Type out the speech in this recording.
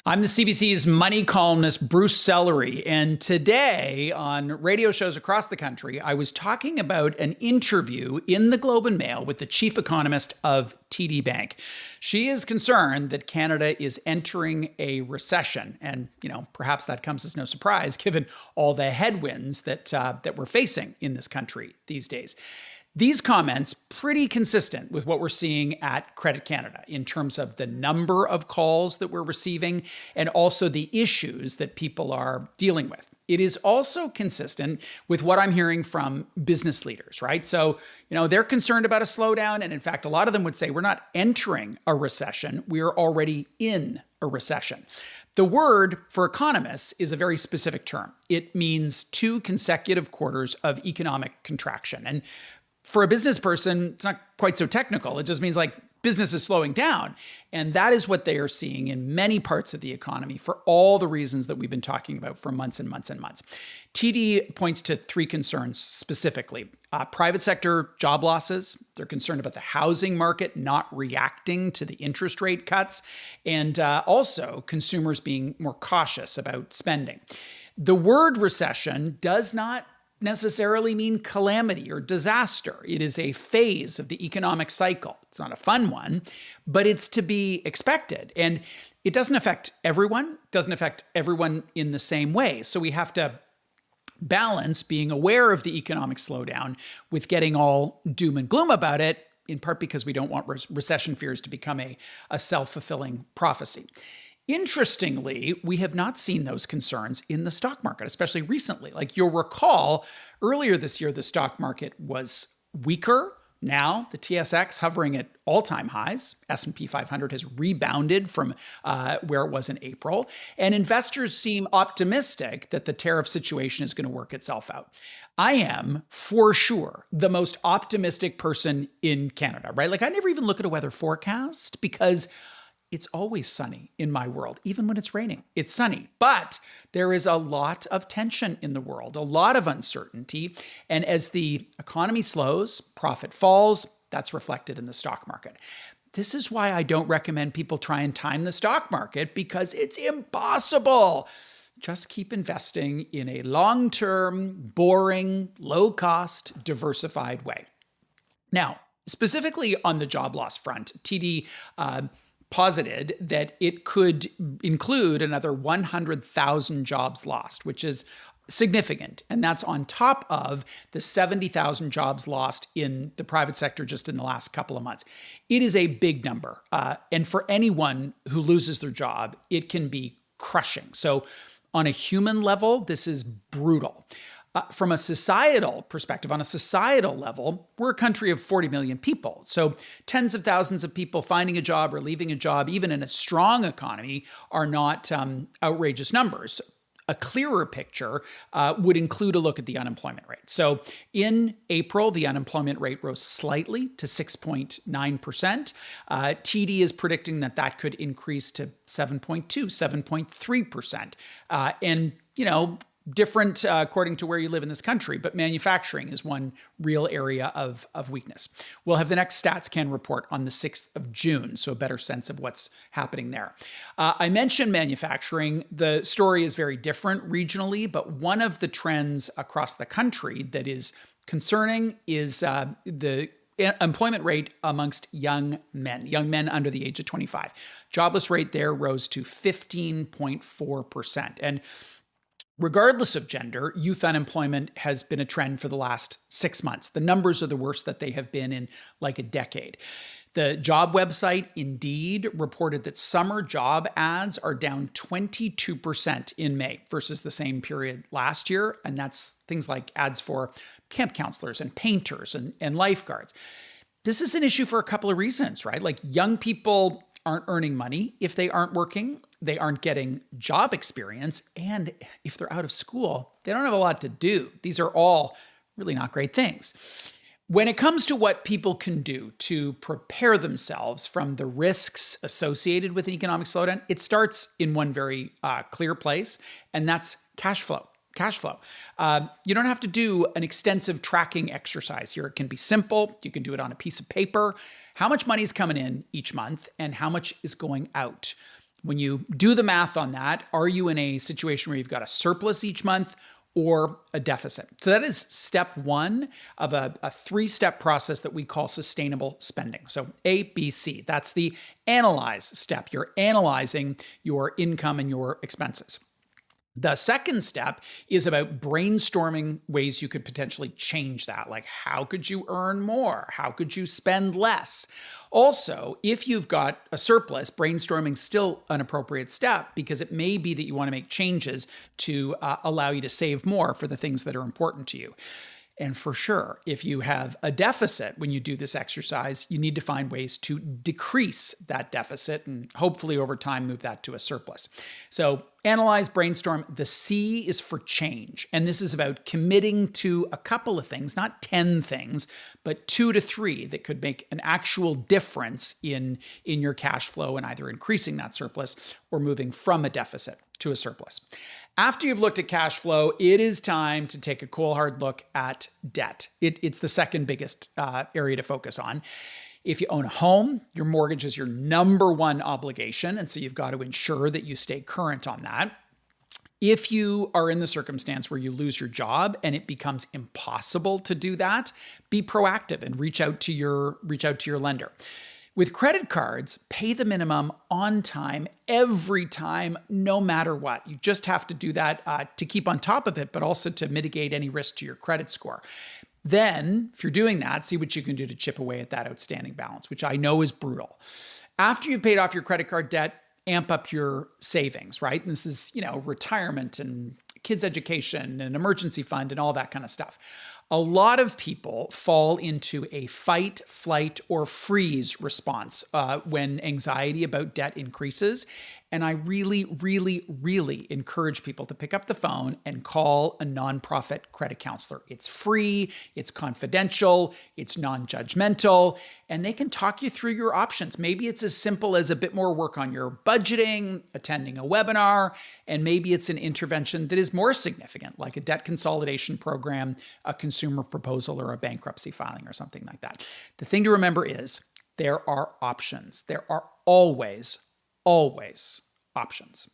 I'm the CBC's money columnist, Bruce Sellery, and today on radio shows across the country, I was talking about an interview in the Globe and Mail with the chief economist of TD Bank. She is concerned that Canada is entering a recession, and perhaps that comes as no surprise given all the headwinds that we're facing in this country these days. These comments pretty consistent with what we're seeing at Credit Canada in terms of the number of calls that we're receiving and also the issues that people are dealing with. It is also consistent with what I'm hearing from business leaders, right? So, they're concerned about a slowdown. And in fact, a lot of them would say we're not entering a recession. We are already in a recession. The word for economists is a very specific term. It means 2 consecutive quarters of economic contraction. And for a business person, it's not quite so technical. It just means business is slowing down. And that is what they are seeing in many parts of the economy for all the reasons that we've been talking about for months and months and months. TD points to 3 concerns specifically. Private sector job losses. They're concerned about the housing market not reacting to the interest rate cuts, and also consumers being more cautious about spending. The word recession does not necessarily mean calamity or disaster. It is a phase of the economic cycle. It's not a fun one, but it's to be expected. And it doesn't affect everyone, in the same way. So we have to balance being aware of the economic slowdown with getting all doom and gloom about it, in part because we don't want recession fears to become a self-fulfilling prophecy. Interestingly, we have not seen those concerns in the stock market, especially recently. You'll recall, earlier this year, the stock market was weaker. Now, the TSX hovering at all-time highs. S&P 500 has rebounded from where it was in April. And investors seem optimistic that the tariff situation is going to work itself out. I am, for sure, the most optimistic person in Canada, right? I never even look at a weather forecast because it's always sunny in my world. Even when it's raining, it's sunny. But there is a lot of tension in the world, a lot of uncertainty. And as the economy slows, profit falls, that's reflected in the stock market. This is why I don't recommend people try and time the stock market, because it's impossible. Just keep investing in a long-term, boring, low-cost, diversified way. Now, specifically on the job loss front, TD posited that it could include another 100,000 jobs lost, which is significant. And that's on top of the 70,000 jobs lost in the private sector just in the last couple of months. It is a big number. And for anyone who loses their job, it can be crushing. So on a human level, this is brutal. From a societal perspective, on a societal level, we're a country of 40 million people. So tens of thousands of people finding a job or leaving a job, even in a strong economy, are not outrageous numbers. A clearer picture would include a look at the unemployment rate. So in April, the unemployment rate rose slightly to 6.9%. TD is predicting that could increase to 7.2, 7.3%. And, different according to where you live in this country, but manufacturing is one real area of weakness. We'll have the next StatsCan report on the 6th of June, so a better sense of what's happening there. I mentioned manufacturing. The story is very different regionally, but one of the trends across the country that is concerning is the employment rate amongst young men under the age of 25. Jobless rate there rose to 15.4%. And regardless of gender, youth unemployment has been a trend for the last 6 months. The numbers are the worst that they have been in a decade. The job website Indeed reported that summer job ads are down 22% in May versus the same period last year. And that's things like ads for camp counselors and painters and lifeguards. This is an issue for a couple of reasons, right? Young people aren't earning money if they aren't working. They aren't getting job experience. And if they're out of school, they don't have a lot to do. These are all really not great things. When it comes to what people can do to prepare themselves from the risks associated with an economic slowdown, it starts in one very clear place, and that's cash flow. You don't have to do an extensive tracking exercise here. It can be simple. You can do it on a piece of paper. How much money is coming in each month and how much is going out? When you do the math on that, are you in a situation where you've got a surplus each month or a deficit? So that is step one of a three-step process that we call sustainable spending. So A, B, C. That's the analyze step. You're analyzing your income and your expenses. The second step is about brainstorming ways you could potentially change that. Like, how could you earn more? How could you spend less? Also, if you've got a surplus, brainstorming's still an appropriate step because it may be that you want to make changes to allow you to save more for the things that are important to you. And for sure, if you have a deficit when you do this exercise, you need to find ways to decrease that deficit and hopefully over time move that to a surplus. So analyze, brainstorm. The C is for change. And this is about committing to a couple of things, not 10 things, but 2 to 3 that could make an actual difference in your cash flow and either increasing that surplus or moving from a deficit to a surplus. After you've looked at cash flow, it is time to take a cool hard look at debt. It's the second biggest area to focus on. If you own a home, your mortgage is your number one obligation, and so you've got to ensure that you stay current on that. If you are in the circumstance where you lose your job and it becomes impossible to do that, be proactive and reach out to your lender. With credit cards, pay the minimum on time, every time, no matter what. You just have to do that to keep on top of it, but also to mitigate any risk to your credit score. Then, if you're doing that, see what you can do to chip away at that outstanding balance, which I know is brutal. After you've paid off your credit card debt, amp up your savings, right? And this is, retirement and kids' education and emergency fund and all that kind of stuff. A lot of people fall into a fight, flight, or freeze response when anxiety about debt increases. And I really, really, really encourage people to pick up the phone and call a nonprofit credit counselor. It's free, it's confidential, it's non-judgmental, and they can talk you through your options. Maybe it's as simple as a bit more work on your budgeting, attending a webinar, and maybe it's an intervention that is more significant, like a debt consolidation program, a consumer proposal, or a bankruptcy filing or something like that. The thing to remember is there are options. There are always options.